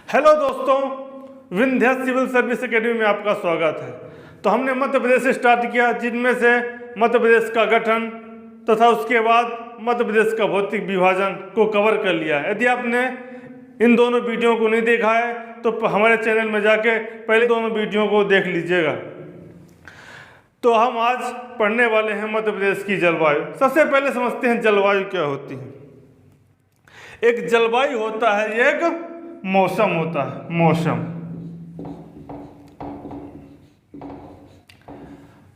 Hello दोस्तों, Vindhya civil service academy में आपका स्वागत है। तो हमने मध्य प्रदेश से स्टार्ट किया, जिनमें से मध्य प्रदेश का गठन तथा उसके बाद मध्य प्रदेश का भौतिक विभाजन को कवर कर लिया। यदि आपने इन दोनों वीडियो को नहीं देखा है तो हमारे चैनल में जाके पहले दोनों वीडियो को देख लीजिएगा। तो हम आज पढ़ने वाले हैं मध्य प्रदेश की जलवायु। सबसे पहले समझते हैं जलवायु क्या होती है। एक जलवायु होता है, एक मौसम होता है। मौसम,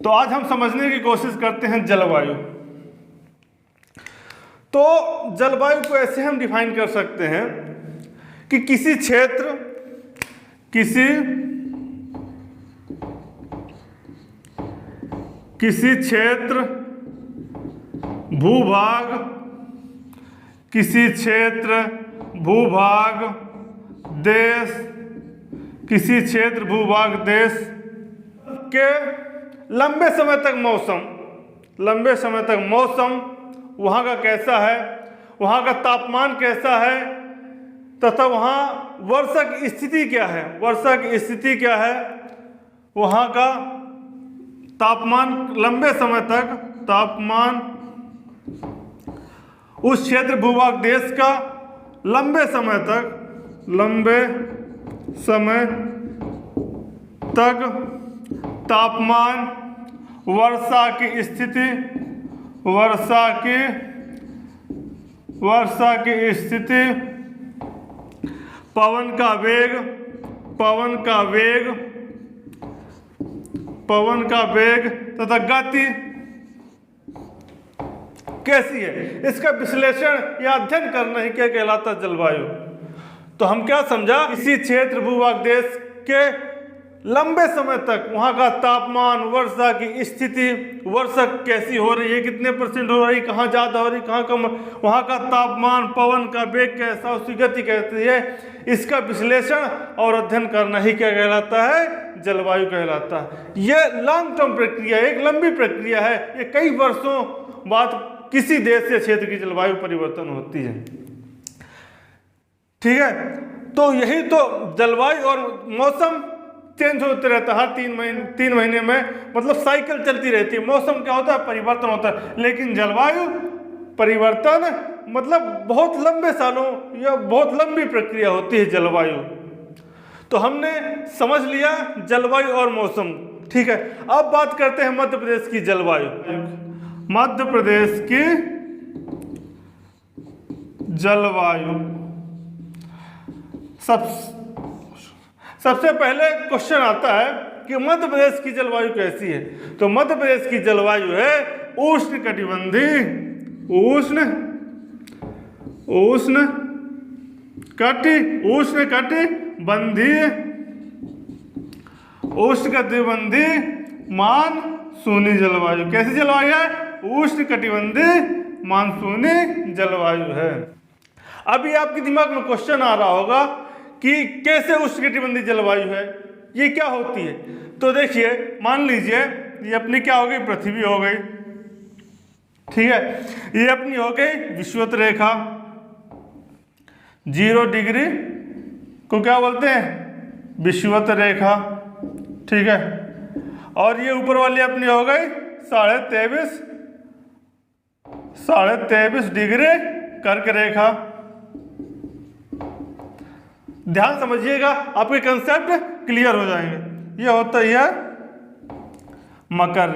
तो आज हम समझने की कोशिश करते हैं जलवायु। तो जलवायु को ऐसे हम डिफाइन कर सकते हैं कि किसी क्षेत्र, भूभाग, किसी क्षेत्र भूभाग देश, किसी क्षेत्र भूभाग देश के लंबे समय तक मौसम वहाँ का कैसा है, वहाँ का तापमान कैसा है तथा वहाँ वर्षा की स्थिति क्या है, वहाँ का तापमान लंबे समय तक, तापमान उस क्षेत्र भूभाग देश का लंबे समय तक तापमान, वर्षा की स्थिति, पवन का वेग तथा गति कैसी है, इसका विश्लेषण या अध्ययन करना ही क्या कहलाता है, जलवायु। तो हम क्या समझा, इसी क्षेत्र भूभाग देश के लंबे समय तक वहाँ का तापमान, वर्षा की स्थिति, वर्षा कैसी हो रही है, कितने % हो रही, कहाँ ज़्यादा हो रही, कहाँ कम, वहाँ का तापमान, पवन का वेग कैसा, उसकी गति कैसी है, इसका विश्लेषण और अध्ययन करना ही क्या कहलाता है, जलवायु कहलाता है। यह लॉन्ग टर्म प्रक्रिया, एक लंबी प्रक्रिया है। ये कई वर्षों बाद किसी देश या क्षेत्र की जलवायु परिवर्तन होती है। ठीक है, तो यही तो जलवायु और मौसम चेंज होते रहता है। हर 3 महीने में मतलब साइकिल चलती रहती है। मौसम क्या होता है, परिवर्तन होता है, लेकिन जलवायु परिवर्तन मतलब बहुत लंबे सालों या बहुत लंबी प्रक्रिया होती है जलवायु। तो हमने समझ लिया जलवायु और मौसम। ठीक है, अब बात करते हैं मध्य प्रदेश की जलवायु। मध्य प्रदेश की जलवायु, सबसे पहले क्वेश्चन आता है कि मध्य प्रदेश की जलवायु कैसी है। तो मध्य प्रदेश की जलवायु है उष्णकटिबंधीय, उष्णकटिबंधीय मानसूनी जलवायु। कैसी जलवायु है, उष्णकटिबंधीय मानसूनी जलवायु है। अभी आपके दिमाग में क्वेश्चन आ रहा होगा कि कैसे उष्णकटिबंधीय जलवायु है, ये क्या होती है। तो देखिए, मान लीजिए ये अपनी क्या हो गई, पृथ्वी हो गई। ठीक है, ये अपनी हो गई विषुवत रेखा, 0 डिग्री को क्या बोलते हैं, विषुवत रेखा। ठीक है, और ये ऊपर वाली अपनी हो गई 23.5 डिग्री कर्क रेखा। ध्यान समझिएगा, आपके कंसेप्ट क्लियर हो जाएंगे। ये होता है मकर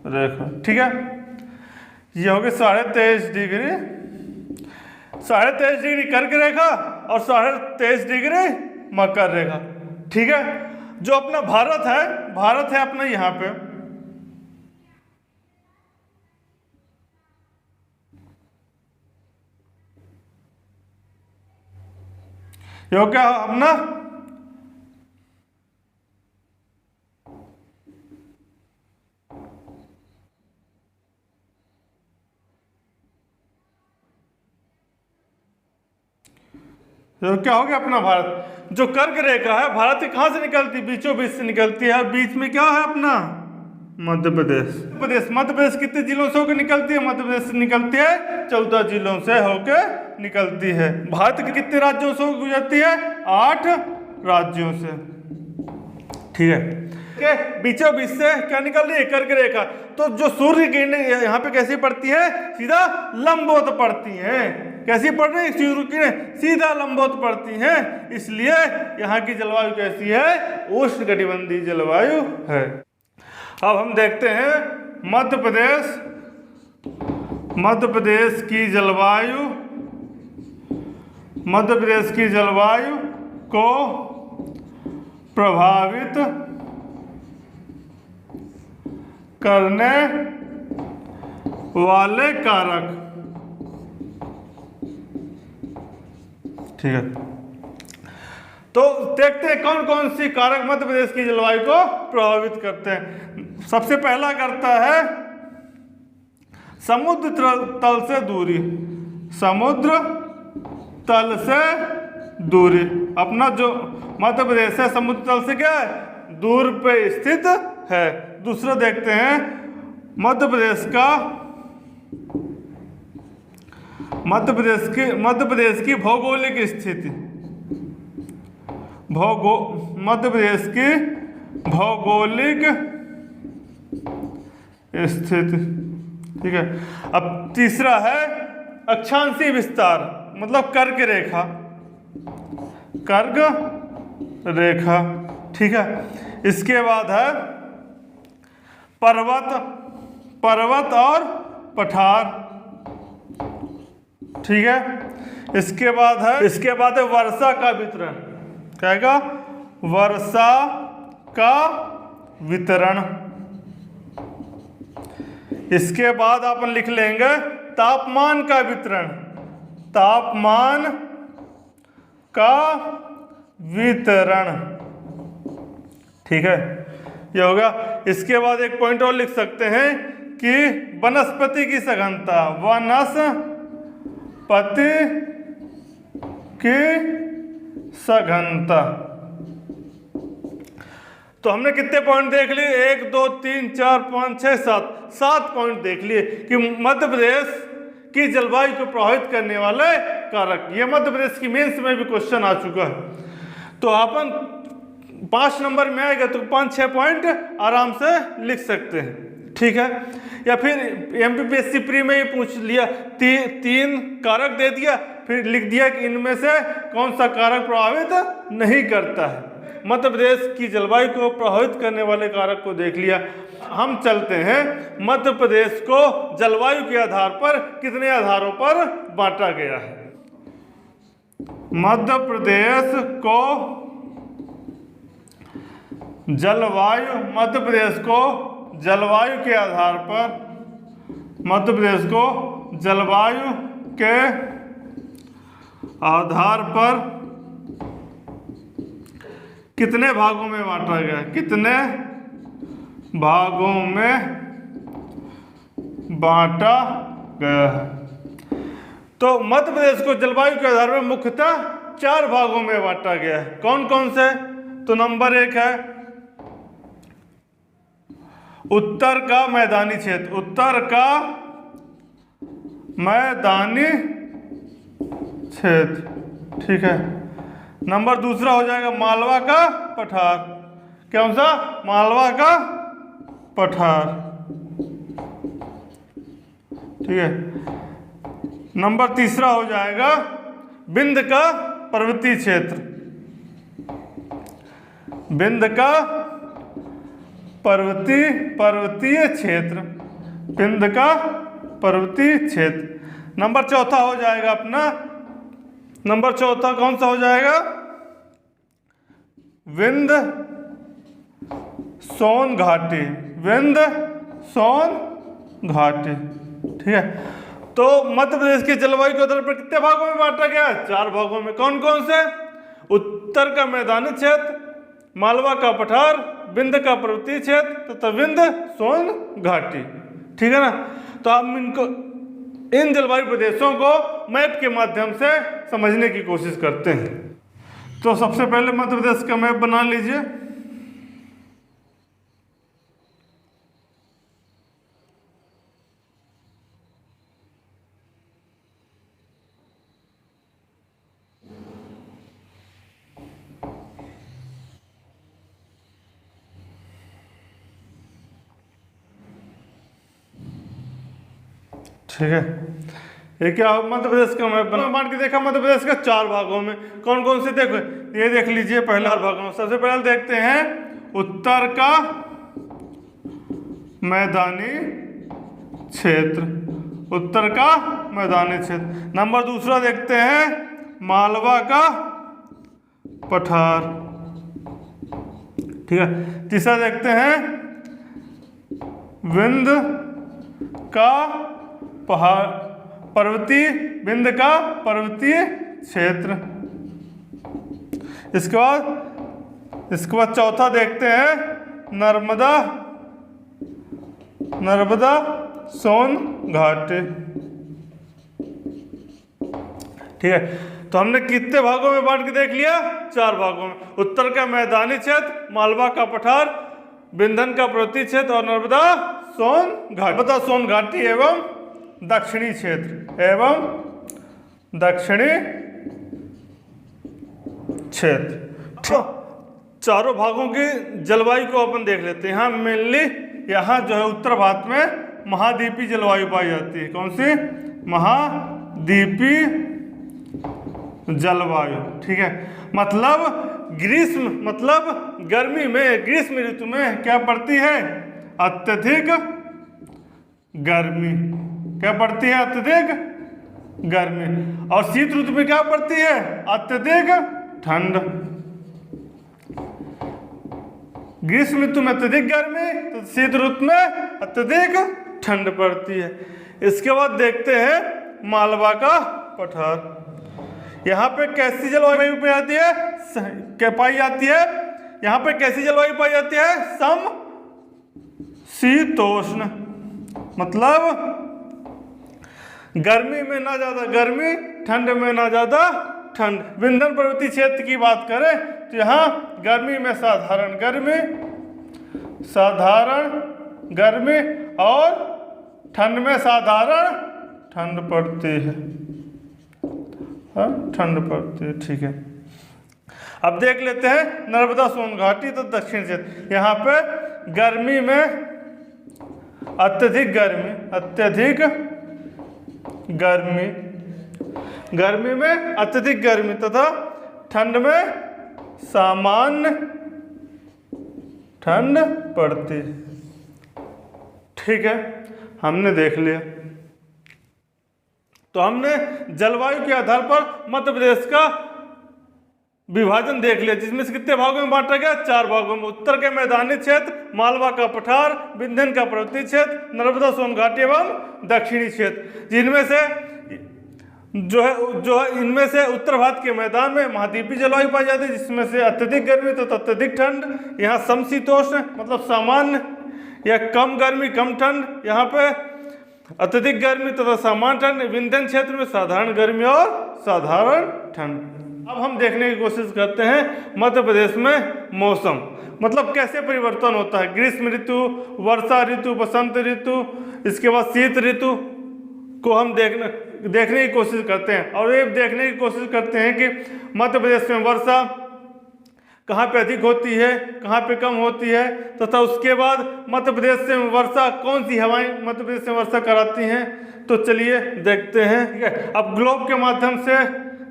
रेखा, ठीक है। ये हो गई 23.5 डिग्री कर्क रेखा और 23.5 डिग्री मकर रेखा। ठीक है, जो अपना भारत है अपना यहाँ पे, यो क्या अपना तो क्या हो गया अपना भारत। जो कर्क रेखा है भारत की कहाँ से निकलती, बीचों बीच से निकलती है, और बीच में क्या है अपना मध्य प्रदेश कितने जिलों से होकर निकलती है? मध्य प्रदेश से निकलती है 14 जिलों से होकर निकलती है। भारत के कितने राज्यों से गुजरती है? 8 राज्यों से। ठीक है, के बीचों बीच से क्या निकल रही है? कर्क रेखा। तो जो सूर्य किरणें यहाँ पे कैसी पड़ती है? सीधा लंबवत पड़ती हैं। कैसी पड़ रही है? सूर्य किरणें सीधा लंबवत पड़ती हैं, इसलिए यहाँ की जलवायु कैसी है? उष्णकटिबंधीय जलवायु है। अब हम देखते हैं मध्य प्रदेश की जलवायु को प्रभावित करने वाले कारक। ठीक है, तो देखते हैं कौन कौन सी कारक मध्य प्रदेश की जलवायु को प्रभावित करते हैं। सबसे पहला करता है समुद्र तल से दूरी। समुद्र तल से दूरी, अपना जो मध्य प्रदेश है समुद्र तल से क्या है? दूर पे स्थित है। दूसरा देखते हैं मध्य प्रदेश की भौगोलिक स्थिति। मध्य प्रदेश की भौगोलिक स्थिति। ठीक है, अब तीसरा है अक्षांशीय विस्तार, मतलब कर्क रेखा। ठीक है, इसके बाद है पर्वत और पठार। ठीक है, इसके बाद है वर्षा का वितरण। क्या? वर्षा का वितरण। इसके बाद अपन लिख लेंगे तापमान का वितरण। तापमान का वितरण। ठीक है, ये होगा। इसके बाद एक पॉइंट और लिख सकते हैं कि वनस्पति की सघनता। वनस्पति की सघनता। तो हमने कितने पॉइंट देख लिए? 1 2 3 4 5 6 7 पॉइंट देख लिए कि मध्य प्रदेश की जलवायु को प्रभावित करने वाले कारक। ये मध्य प्रदेश की मेंस में भी क्वेश्चन आ चुका है। तो अपन 5 नंबर में आएगा तो 5-6 पॉइंट आराम से लिख सकते हैं। ठीक है, या फिर एमपीपीएससी प्री में ही पूछ लिया, 3 कारक दे दिया, फिर लिख दिया कि इनमें से कौन सा कारक प्रभावित नहीं करता है। मध्य प्रदेश की जलवायु को प्रभावित करने वाले कारक को देख लिया। हम चलते हैं मध्य प्रदेश को जलवायु के आधार पर कितने आधारों पर बांटा गया है। मध्य प्रदेश को जलवायु के आधार पर, मध्य प्रदेश को जलवायु के आधार पर कितने भागों में बांटा गया? कितने भागों में बांटा गया है? तो मध्य प्रदेश को जलवायु के आधार पर मुख्यतः 4 भागों में बांटा गया है। कौन कौन से? तो नंबर 1 है उत्तर का मैदानी क्षेत्र। उत्तर का मैदानी क्षेत्र। ठीक है, नंबर 2 हो जाएगा मालवा का पठार। कौन सा? मालवा का पठार। ठीक है, नंबर 3 हो जाएगा विंध्य का पर्वतीय क्षेत्र। विंध्य का पर्वतीय क्षेत्र। विंध्य का पर्वतीय क्षेत्र। नंबर 4 हो जाएगा अपना, नंबर 4 कौन सा हो जाएगा? विंध्य सोन घाटी। विंध्य सोन घाटी। ठीक है, तो मध्य प्रदेश के जलवायु के आधार पर कितने भागों में बांटा गया? 4 भागों में। कौन कौन से? उत्तर का मैदानी क्षेत्र, मालवा का पठार, विंध्य का पर्वतीय क्षेत्र तथा विंध्य सोन घाटी। ठीक है ना? तो हम इन जलवायु प्रदेशों को मैप के माध्यम से समझने की कोशिश करते हैं। तो सबसे पहले मध्य प्रदेश का मैप बना लीजिए। ठीक है, ये क्या मध्य प्रदेश का मैप बना बांट के देखा मध्य प्रदेश का 4 भागों में। कौन कौन से देखो, ये देख लीजिए पहला भागों में। सबसे पहले देखते हैं उत्तर का मैदानी क्षेत्र, उत्तर का मैदानी क्षेत्र। नंबर दूसरा देखते हैं मालवा का पठार, ठीक है। तीसरा देखते हैं विंध्य का पहाड़ पर्वतीय, विंध्य का पर्वतीय क्षेत्र। इसके बाद चौथा देखते हैं नर्मदा सोन घाटी, ठीक है। तो हमने कितने भागों में बांट के देख लिया? 4 भागों में। उत्तर का मैदानी क्षेत्र, मालवा का पठार, विंध्य का पर्वतीय क्षेत्र और नर्मदा सोन घाटी एवं दक्षिणी क्षेत्र तो चारों भागों की जलवायु को अपन देख लेते हैं। यहाँ मेनली यहाँ जो है उत्तर भारत में महाद्वीपीय जलवायु पाई जाती है। कौन सी? महाद्वीपीय जलवायु, ठीक है। मतलब गर्मी में, ग्रीष्म ऋतु में क्या पड़ती है? अत्यधिक गर्मी। क्या पड़ती है? अत्यधिक गर्मी। और शीत ऋतु में क्या पड़ती है? अत्यधिक ठंड। ग्रीष्म ऋतु में अत्यधिक गर्मी, तो शीत ऋतु में अत्यधिक ठंड पड़ती है। इसके बाद देखते हैं मालवा का पठार। यहाँ पे कैसी जलवायु पाई जाती है? यहाँ पे कैसी जलवायु पाई जाती है? समशीतोष्ण। मतलब गर्मी में ना ज्यादा गर्मी, ठंड में ना ज्यादा ठंड। विंध्य पर्वतीय क्षेत्र की बात करें तो यहाँ गर्मी में साधारण गर्मी और ठंड में साधारण ठंड पड़ती है, ठीक है। अब देख लेते हैं नर्मदा सोन घाटी तो दक्षिण क्षेत्र। यहाँ पे गर्मी में अत्यधिक गर्मी तथा ठंड में सामान्य ठंड पड़ती है, ठीक है। हमने देख लिया। तो हमने जलवायु के आधार पर मध्य प्रदेश का विभाजन देख लिया, जिसमें से कितने भागों में बांटा गया? 4 भागों में। उत्तर के मैदानी क्षेत्र, मालवा का पठार, विंध्य का पर्वतीय क्षेत्र, नर्मदा सोन घाटी एवं दक्षिणी क्षेत्र। जिनमें से जो है इनमें से उत्तर भारत के मैदान में महाद्वीपीय जलवायु पाई जाती है, जिसमें से अत्यधिक गर्मी तो अत्यधिक ठंड। यहाँ समशीतोष्ण मतलब सामान्य या कम गर्मी कम ठंड। यहाँ पे अत्यधिक गर्मी तथा सामान्य ठंड। विंध्य क्षेत्र में साधारण गर्मी और साधारण ठंड। अब हम देखने की कोशिश करते हैं मध्य प्रदेश में मौसम, मतलब कैसे परिवर्तन होता है। ग्रीष्म ऋतु, वर्षा ऋतु, बसंत ऋतु, इसके बाद शीत ऋतु को हम देखने की कोशिश करते हैं। और ये देखने की कोशिश करते हैं कि मध्य प्रदेश में वर्षा कहाँ पे अधिक होती है, कहाँ पे कम होती है, तथा उसके बाद मध्य प्रदेश से वर्षा कौन सी हवाएं मध्य प्रदेश से वर्षा कराती हैं। तो चलिए देखते हैं, ठीक है। अब ग्लोब के माध्यम से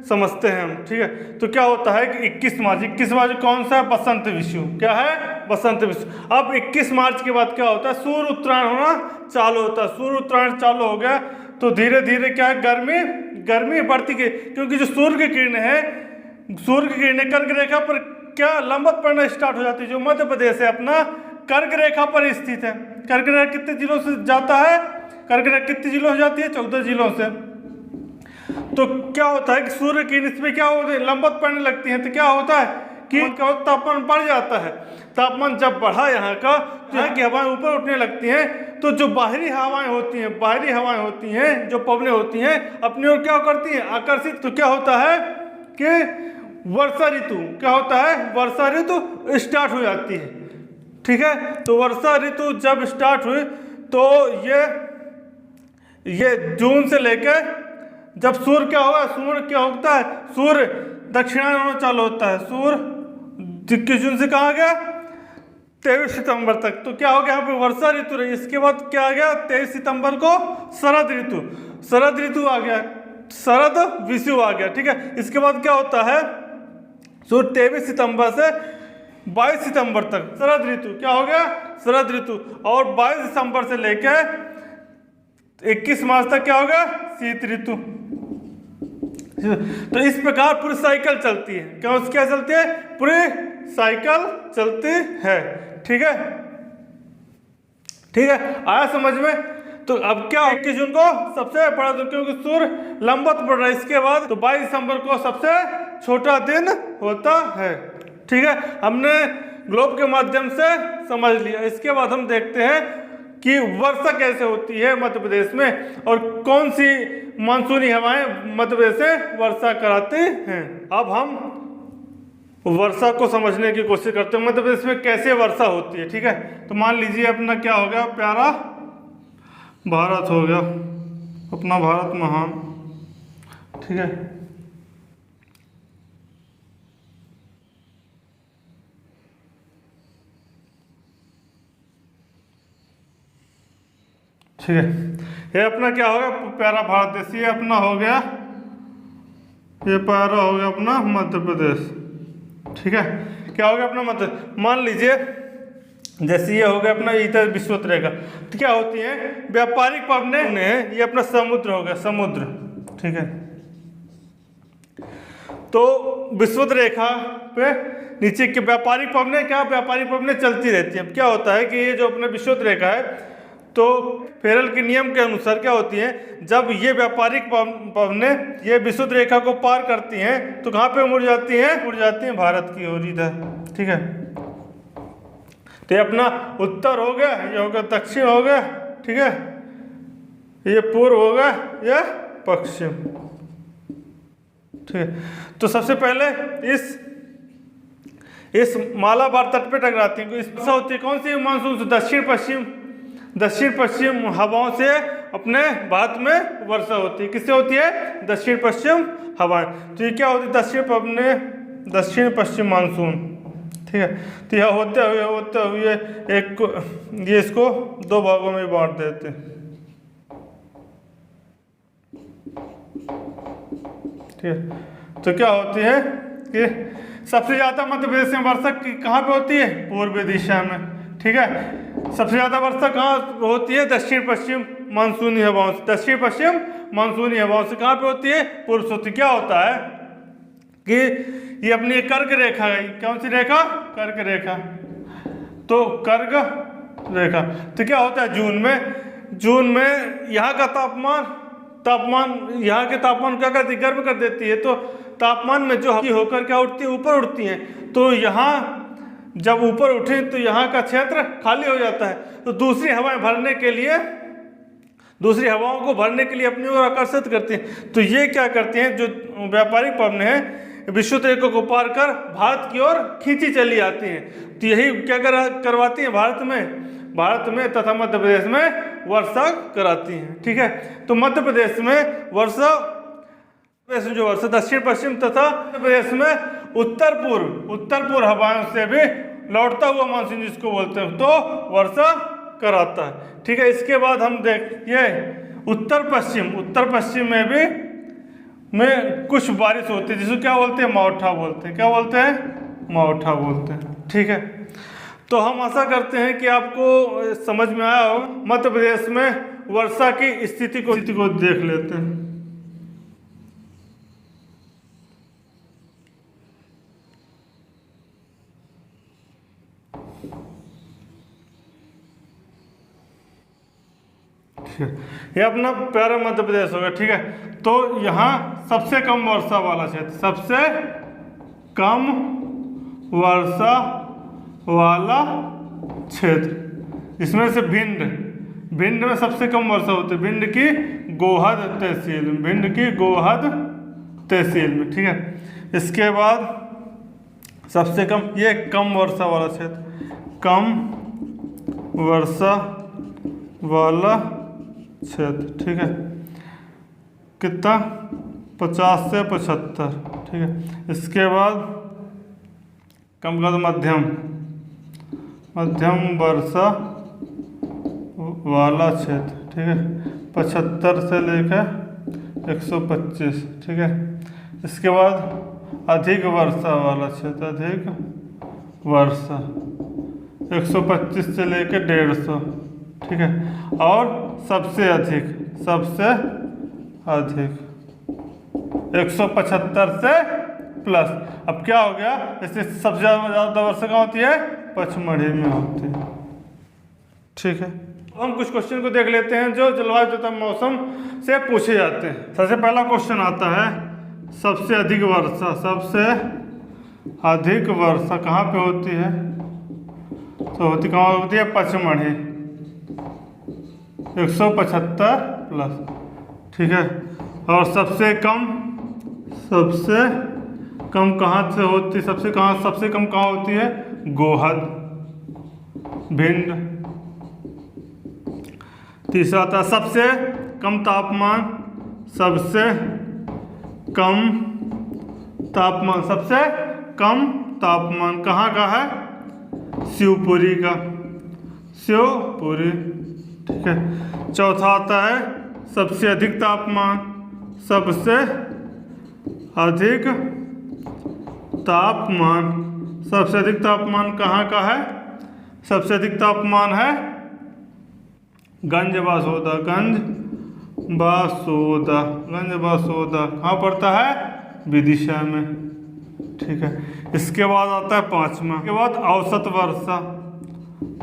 समझते हैं हम, ठीक है। तो क्या होता है कि 21 मार्च कौन सा है? बसंत विषु। क्या है? बसंत विषु। अब 21 मार्च के बाद क्या होता है? सूर्य उत्तरायण होना चालू होता है। सूर्य उत्तरायण चालू हो गया तो धीरे धीरे क्या है? गर्मी बढ़ती गई, क्योंकि जो सूर्य की किरणें कर्क रेखा पर क्या लंबवत पड़ना स्टार्ट हो जाती है। जो मध्य प्रदेश है अपना कर्क रेखा पर स्थित है। कर्क रेखा कितने जिलों से जाता है? कर्क रेखा कितने जिलों से जाती है? 14 जिलों से। तो क्या होता है कि सूर्य की इस पे क्या होता है? लंबवत पड़ने लगती है। तो क्या होता है कि तापमान बढ़ जाता है। तापमान जब बढ़ा यहाँ का, तो यहाँ की हवाएं ऊपर उठने लगती हैं। तो जो बाहरी हवाएं होती हैं, जो पवनें होती हैं, अपनी ओर क्या करती हैं? आकर्षित। तो क्या होता है कि वर्षा ऋतु स्टार्ट हो जाती है, ठीक है। तो वर्षा ऋतु जब स्टार्ट हुई तो ये जून से लेकर जब सूर्य क्या होता है? सूर्य दक्षिणायन होना चालू होता है। सूर्य 21 जून से कहाँ गया? 23 सितंबर तक। तो क्या हो गया यहाँ पे वर्षा ऋतु रही। इसके बाद क्या आ गया 23 सितंबर को शरद ऋतु, शरद ऋतु आ गया, शरद विषु आ गया, ठीक है। इसके बाद क्या होता है 23 सितंबर से 22 सितंबर तक शरद ऋतु, क्या हो गया शरद ऋतु। और 22 दिसंबर से लेकर 21 मार्च तक क्या होगा शीत ऋतु। तो इस प्रकार पूरी साइकिल चलती है। क्या चलती है, पूरी साइकिल चलती है, ठीक है, ठीक है, आया समझ में। तो अब क्या 21 जून को सबसे बड़ा दिन, क्योंकि सूर्य लंबवत बढ़ रहा है। इसके बाद तो 22 दिसंबर को सबसे छोटा दिन होता है, ठीक है। हमने ग्लोब के माध्यम से समझ लिया। इसके बाद हम देखते हैं कि वर्षा कैसे होती है मध्य प्रदेश में और कौन सी मानसूनी हवाएं मध्य प्रदेश से वर्षा कराती हैं। अब हम वर्षा को समझने की कोशिश करते हैं मध्य प्रदेश में कैसे वर्षा होती है, ठीक है। तो मान लीजिए अपना क्या हो गया, प्यारा भारत हो गया, अपना भारत महान, ठीक है। ठीक है, ये अपना क्या हो गया प्यारा भारत देश, ये अपना हो गया, ये प्यारा हो गया अपना मध्य प्रदेश, ठीक है। क्या हो गया अपना मध्य, मान लीजिए जैसे ये हो गया अपना इधर विषुवत रेखा, तो क्या होती है व्यापारिक पवनें, ये अपना समुद्र हो गया, समुद्र, ठीक है। तो विषुवत रेखा पे नीचे के व्यापारिक पवनें, क्या व्यापारिक पवनें चलती रहती हैं। अब क्या होता है कि ये जो अपना विषुवत रेखा है, तो फेरल के नियम के अनुसार क्या होती हैं, जब ये व्यापारिक पवनें ये विषुवत रेखा को पार करती हैं तो कहाँ पे मुड़ जाती हैं, मुड़ जाती हैं भारत की ओर इधर, ठीक है। तो ये अपना उत्तर हो गया, ये हो गया दक्षिण हो गया, ठीक है, ये पूर्व हो गया, ये पश्चिम, ठीक है। तो सबसे पहले इस मालाबार तट पे टकराती है, इससे होती है कौन सी मानसून से, दक्षिण पश्चिम हवाओं से अपने भारत में वर्षा होती है। किससे होती है, दक्षिण पश्चिम हवाएं। तो ये क्या होती है दक्षिण पश्चिम मानसून, ठीक है। तो यह होते हुए एक ये इसको दो भागों में बांट देते हैं, ठीक है। तो क्या होती है कि सबसे ज्यादा मध्य प्रदेश में वर्षा कहाँ पे होती है, पूर्व दिशा में, ठीक है। सबसे ज्यादा वर्षा कहाँ होती है, दक्षिण पश्चिम मानसूनी हवाओं से, दक्षिण पश्चिम मानसूनी हवाओं से कहाँ पे होती है, पूर्व से। क्या होता है कि ये अपनी कर्क रेखा है, कौन सी रेखा, कर्क रेखा। तो कर्क रेखा, तो क्या होता है जून में यहाँ का तापमान यहाँ के तापमान क्या करती है, गर्म कर देती है। तो तापमान में जो होकर क्या उठती है, ऊपर उठती हैं। तो यहाँ जब ऊपर उठे तो यहाँ का क्षेत्र खाली हो जाता है, तो दूसरी हवाएं भरने के लिए, दूसरी हवाओं को भरने के लिए अपनी ओर आकर्षित करती हैं। तो ये क्या करती हैं, जो व्यापारिक पवनें हैं विषुवत रेखा को पार कर भारत की ओर खींची चली आती हैं। तो यही क्या करवाती हैं, भारत में तथा मध्य प्रदेश में वर्षा कराती हैं, ठीक है। तो मध्य प्रदेश में वर्षा, जो वर्षा दक्षिण पश्चिम तथा मध्य प्रदेश में उत्तर पूर्व हवाओं से भी लौटता हुआ मानसून जिसको बोलते हैं, तो वर्षा कराता है, ठीक है। इसके बाद हम देखिए उत्तर पश्चिम में भी कुछ बारिश होती है, जिसको क्या बोलते हैं, मावठा बोलते हैं। क्या बोलते हैं, मावठा बोलते हैं, ठीक है। तो हम आशा करते हैं कि आपको समझ में आया हो। मध्य प्रदेश में वर्षा की स्थिति को देख लेते हैं। ये अपना प्यारा मध्य प्रदेश होगा, ठीक है। तो यहाँ सबसे कम वर्षा वाला क्षेत्र, सबसे कम वर्षा वाला क्षेत्र, इसमें से भिंड में सबसे कम वर्षा होती है, भिंड की गोहद तहसील में, ठीक है। इसके बाद सबसे कम, ये कम वर्षा वाला क्षेत्र, कम वर्षा वाला क्षेत्र, ठीक है, कितना 50 से 75, ठीक है। इसके बाद कम का मध्यम मध्यम वर्षा वाला क्षेत्र, ठीक है, 75 से लेकर 125, ठीक है। इसके बाद अधिक वर्षा वाला क्षेत्र, अधिक वर्षा 125 से लेकर 150, ठीक है। और सबसे अधिक 175 से प्लस। अब क्या हो गया, इससे सबसे ज़्यादा वर्षा कहाँ होती है, पचमढ़ी में होती है, ठीक है। हम कुछ क्वेश्चन को देख लेते हैं जो जलवायु तथा मौसम से पूछे जाते हैं। सबसे पहला क्वेश्चन आता है, सबसे अधिक वर्षा कहाँ पे होती है, तो कहाँ होती है, पचमढ़ी 175 प्लस, ठीक है। और सबसे कम कहाँ से होती, सबसे कम कहाँ होती है, गोहद, भिंड। तीसरा आता है सबसे कम तापमान कहाँ का है, शिवपुरी का, शिवपुरी, ठीक है। चौथा आता है सबसे अधिक तापमान कहाँ का है, सबसे अधिक तापमान है गंजबासौदा, कहाँ पड़ता है, विदिशा में, ठीक है। इसके बाद आता है पांचवा, के बाद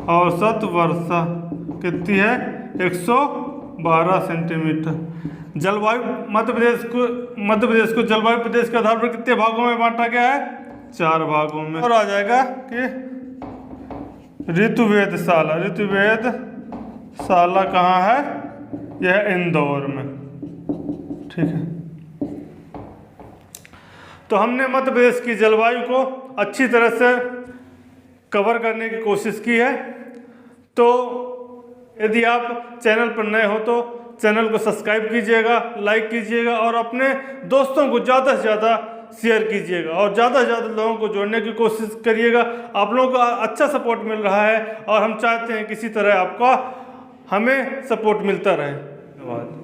औसत वर्षा कितनी है, 112 सेंटीमीटर। जलवायु मध्य प्रदेश को जलवायु प्रदेश के आधार पर कितने भागों में बांटा गया है, 4 भागों में। और आ जाएगा कि ऋतुवेद शाला कहाँ है, यह इंदौर में, ठीक है। तो हमने मध्य प्रदेश की जलवायु को अच्छी तरह से कवर करने की कोशिश की है। तो यदि आप चैनल पर नए हो तो चैनल को सब्सक्राइब कीजिएगा, लाइक कीजिएगा और अपने दोस्तों को ज़्यादा से ज़्यादा शेयर कीजिएगा और ज़्यादा से ज़्यादा लोगों को जोड़ने की कोशिश करिएगा। आप लोगों का अच्छा सपोर्ट मिल रहा है और हम चाहते हैं किसी तरह आपका हमें सपोर्ट मिलता रहे। धन्यवाद।